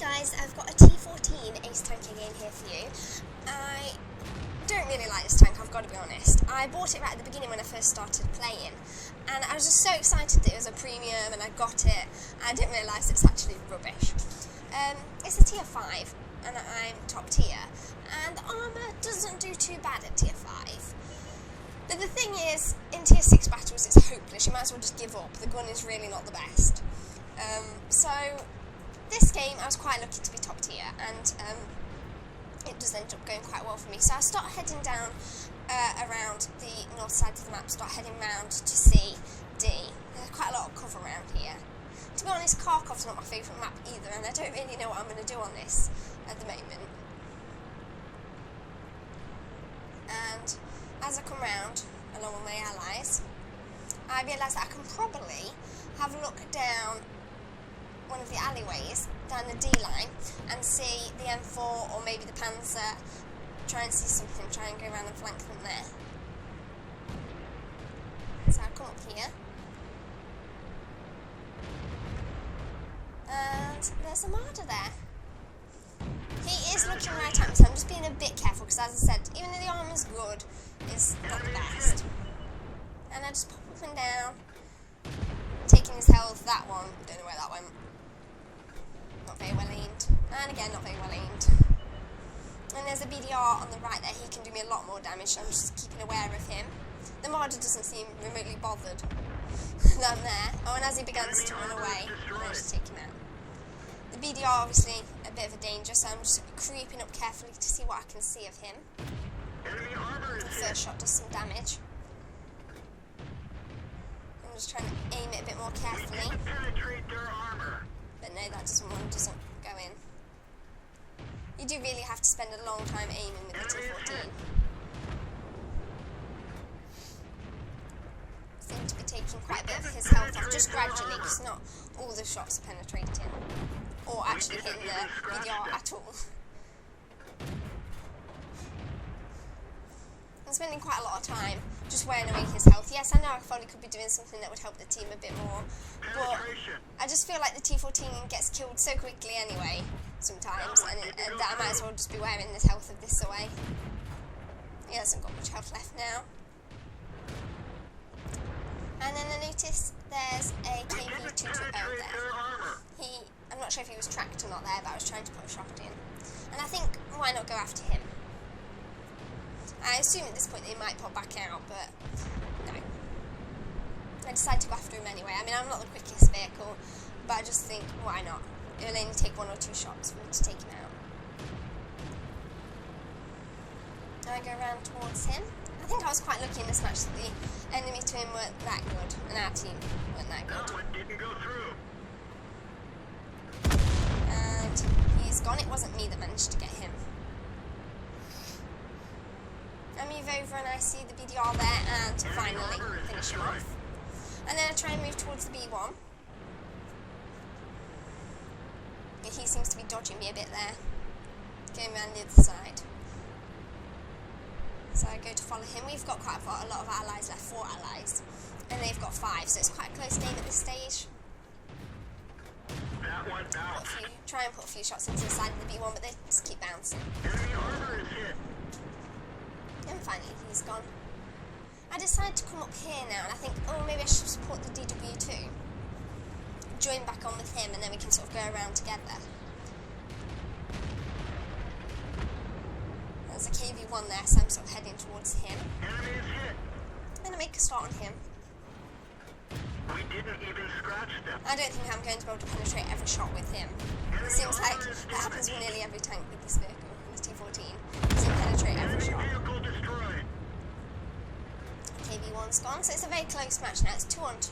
guys, I've got a T14 Ace Tanker game here for you. I don't really like this tank, I've got to be honest. I bought it right at the beginning when I first started playing, and I was just so excited that it was a premium and I got it. I didn't realise it's actually rubbish. It's a tier 5 and I'm top tier, and the armour doesn't do too bad at tier 5. But the thing is, in tier 6 battles it's hopeless, you might as well just give up. The gun is really not the best. So this game I was quite lucky to be top tier, and it does end up going quite well for me. So I start heading down around the north side of the map, start heading round to C, D. There's quite a lot of cover around here. To be honest, Kharkov's not my favourite map either, and I don't really know what I'm going to do on this at the moment. And as I come round along with my allies, I realise that I can probably have a look down one of the alleyways down the D line and see the M4 or maybe the Panzer, try and see something, try and go around and flank them there. So I'll come up here, and there's a marder there. He is looking right at me, so I'm just being a bit careful because, as I said, even though the armour's good, it's not the best. And I just pop up and down, taking his health. That one, don't know where that went. Not very well aimed. And again, not very well aimed. And there's a BDR on the right there. He can do me a lot more damage, so I'm just keeping aware of him. The marder doesn't seem remotely bothered that I'm there. Oh, and as he begins to run away, I managed to take him out. The BDR, obviously, a bit of a danger, so I'm just creeping up carefully to see what I can see of him. The first shot does some damage. I'm just trying to aim it a bit more carefully. But no, that doesn't go in. You do really have to spend a long time aiming with the T14. Seem to be taking quite a bit of his health off, just gradually, because not all the shots are penetrating, or actually hitting the BDR at all. I'm spending quite a lot of time just wearing away his health. Yes, I know I probably could be doing something that would help the team a bit more, but I just feel like the T14 gets killed so quickly anyway, sometimes, and that I might as well just be wearing the health of this away. He hasn't got much health left now. And then I noticed there's a KV-220 there. I'm not sure if he was tracked or not there, but I was trying to put a shot in. And I think, why not go after him? I assume at this point they might pop back out, but no. I decided to go after him anyway. I mean, I'm not the quickest vehicle, but I just think, why not? It'll only take 1 or 2 shots for me to take him out. Now I go around towards him. I think I was quite lucky in this match that the enemy to him weren't that good, and our team weren't that good. Didn't go through. And he's gone. It wasn't me that managed to get him. I move over and I see the BDR there, and finally finish him off. And then I try and move towards the B1. But he seems to be dodging me a bit there, going around the other side. So I go to follow him. We've got quite a lot of allies left, 4 allies, and they've got 5, so it's quite a close game at this stage. Try and put a few shots into the side of the B1, but they just keep bouncing. And finally he's gone. I decided to come up here now, and I think, oh, maybe I should support the DW2. Join back on with him, and then we can sort of go around together. There's a KV-1 there, so I'm sort of heading towards him. And I make a start on him. We didn't even scratch them. I don't think I'm going to be able to penetrate every shot with him. It seems like that happens with nearly every tank with this vehicle, the T14. So penetrate every shot. KV-1's gone, so it's a very close match now. It's 2 on 2,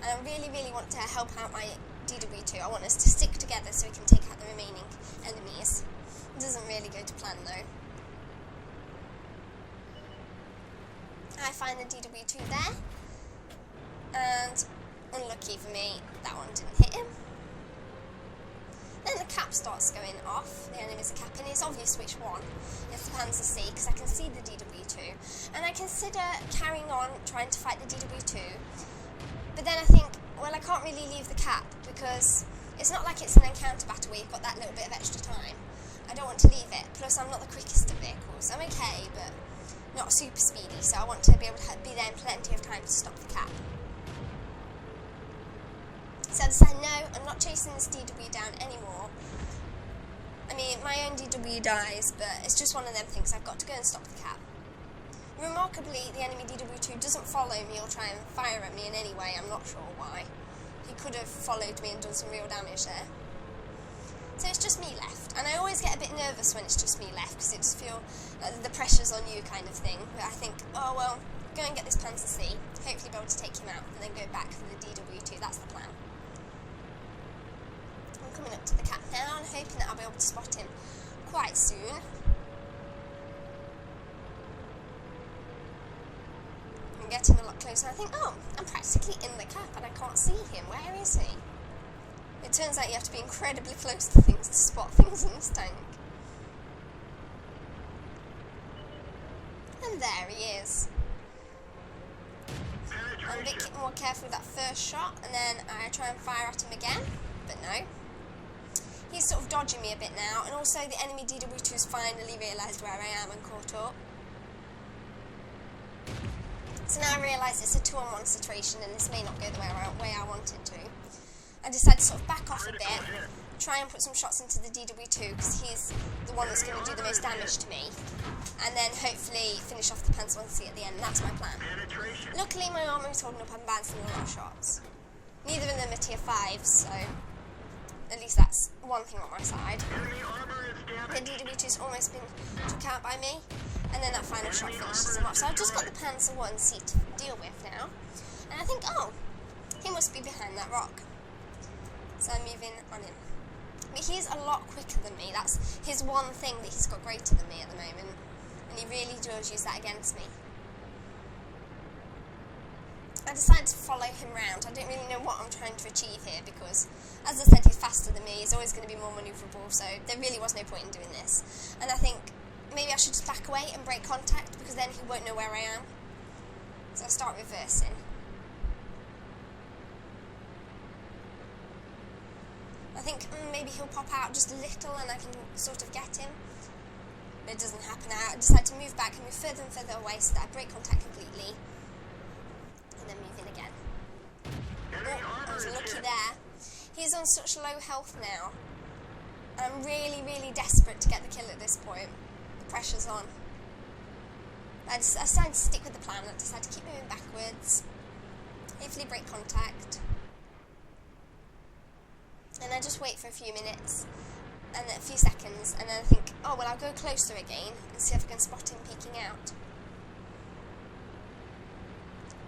and I really, really want to help out my DW2. I want us to stick together so we can take out the remaining enemies. It doesn't really go to plan though. I find the DW2 there, and unlucky for me, that one didn't hit him. Then the cap starts going off, the enemies are capping. It's obvious which one. It's the Panzer C, because I can see the DW2, and I consider carrying on trying to fight the DW2, but then I think, well, I can't really leave the cap, because it's not like it's an encounter battle where you've got that little bit of extra time. I don't want to leave it. Plus, I'm not the quickest of vehicles. I'm okay, but not super speedy, so I want to be able to be there in plenty of time to stop the cap. So I decided, no, I'm not chasing this DW down anymore. I mean, my own DW dies, but it's just one of them things. I've got to go and stop the cap. Remarkably, the enemy DW2 doesn't follow me or try and fire at me in any way. I'm not sure why. He could have followed me and done some real damage there. So it's just me left. And I always get a bit nervous when it's just me left, because it just feels like the pressure's on you kind of thing. But I think, oh well, go and get this Panzer C, hopefully be able to take him out, and then go back for the DW2. That's the plan. I'm coming up to the cap now and hoping that I'll be able to spot him quite soon. I'm getting a lot closer. I think, oh, I'm practically in the cap and I can't see him. Where is he? It turns out you have to be incredibly close to things to spot things in this tank. And there he is. I'm a bit more careful with that first shot, and then I try and fire at him again, but no. He's sort of dodging me a bit now, and also the enemy DW2's finally realised where I am and caught up. So now I realise it's a 2-on-1 situation, and this may not go the way I want it to. I decided to sort of back off a bit, try and put some shots into the DW2, because he's the one that's going to do the most damage to me, and then hopefully finish off the Panzer 1C at the end, and that's my plan. Luckily my armour is holding up, I'm bouncing a lot of shots. Neither of them are tier 5, so at least that's one thing on my side. The DW2 has almost been took out by me, and then that final shot finishes him off. So I've just got the Panzer 1C to deal with now, and I think, oh, he must be behind that rock. So I'm moving on him. But he's a lot quicker than me. That's his one thing that he's got greater than me at the moment, and he really does use that against me. I decided to follow him round. I don't really know what I'm trying to achieve here, because, as I said, he's faster than me. He's always going to be more manoeuvrable, so there really was no point in doing this. And I think maybe I should just back away and break contact, because then he won't know where I am. So I'll start reversing. I think maybe he'll pop out just a little and I can sort of get him. But it doesn't happen now. I decide to move back and move further and further away so that I break contact completely. And then move in again. Oh, I was lucky there. He's on such low health now. I'm really, really desperate to get the kill at this point. The pressure's on. I decided to stick with the plan. I decided to keep moving backwards. Hopefully break contact. And I just wait for a few minutes, and then a few seconds, and then I think, oh, well, I'll go closer again and see if I can spot him peeking out.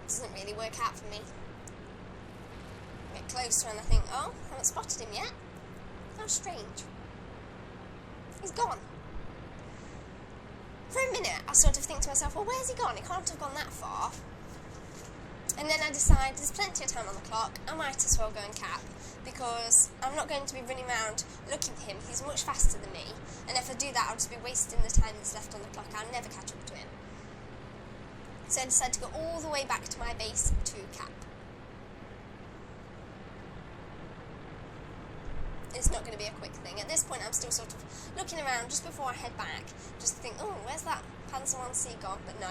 It doesn't really work out for me. I get closer and I think, oh, I haven't spotted him yet. How strange. He's gone. For a minute, I sort of think to myself, well, where's he gone? He can't have gone that far. And then I decide there's plenty of time on the clock, I might as well go and cap, because I'm not going to be running around looking for him. He's much faster than me, and if I do that I'll just be wasting the time that's left on the clock. I'll never catch up to him. So I decided to go all the way back to my base to cap. It's not going to be a quick thing. At this point I'm still sort of looking around just before I head back, just to think, oh, where's that Panzer 1C gone? But no,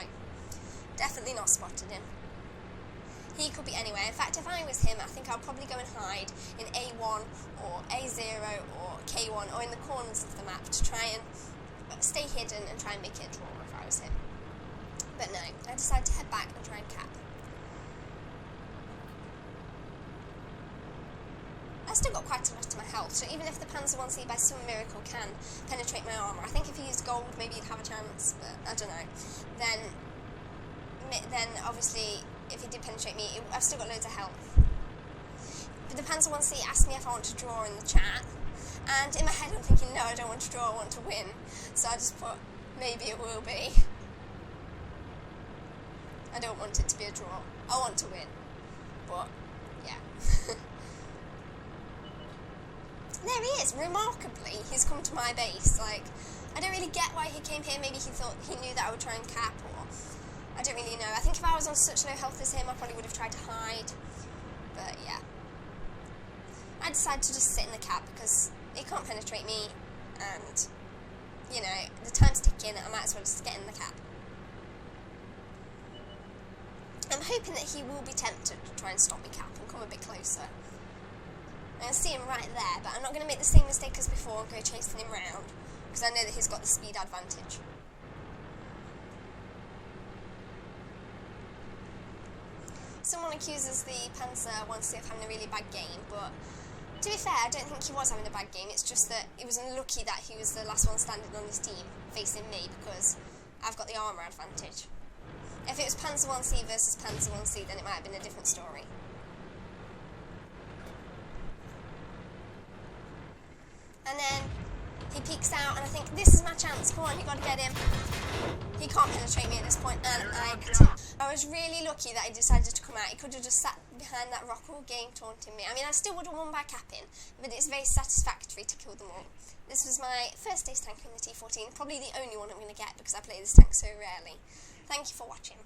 definitely not spotted him. He could be anywhere. In fact, if I was him, I think I'll probably go and hide in A1 or A0 or K1 or in the corners of the map to try and stay hidden and try and make it a draw if I was him. But no, I decided to head back and try and cap. I've still got quite a lot of my health, so even if the Panzer 1C by some miracle can penetrate my armour, I think if he used gold maybe he'd have a chance, but I don't know. Then obviously, if he did penetrate me, I've still got loads of health. But the Panzer 1C asked me if I want to draw in the chat, and in my head I'm thinking, no, I don't want to draw, I want to win. So I just put, maybe it will be. I don't want it to be a draw. I want to win. But, yeah. There he is, remarkably, he's come to my base. Like, I don't really get why he came here. Maybe he thought he knew that I would try and cap, or I don't really know. I think if I was on such low health as him, I probably would have tried to hide. But yeah. I decided to just sit in the cap because it can't penetrate me, and, you know, the time's ticking, I might as well just get in the cap. I'm hoping that he will be tempted to try and stop me cap and come a bit closer. I can see him right there, but I'm not going to make the same mistake as before and go chasing him round, because I know that he's got the speed advantage. Someone accuses the Panzer 1C of having a really bad game, but to be fair, I don't think he was having a bad game. It's just that it was unlucky that he was the last one standing on his team, facing me, because I've got the armour advantage. If it was Panzer 1C versus Panzer 1C, then it might have been a different story. And then he peeks out, and I think, this is my chance, come on, you got to get him. He can't penetrate me at this point, and I get him. I was really lucky that he decided to come out. He could have just sat behind that rock all game taunting me. I mean, I still would have won by capping, but it's very satisfactory to kill them all. This was my first Ace Tanker in the T14, probably the only one I'm going to get because I play this tank so rarely. Thank you for watching.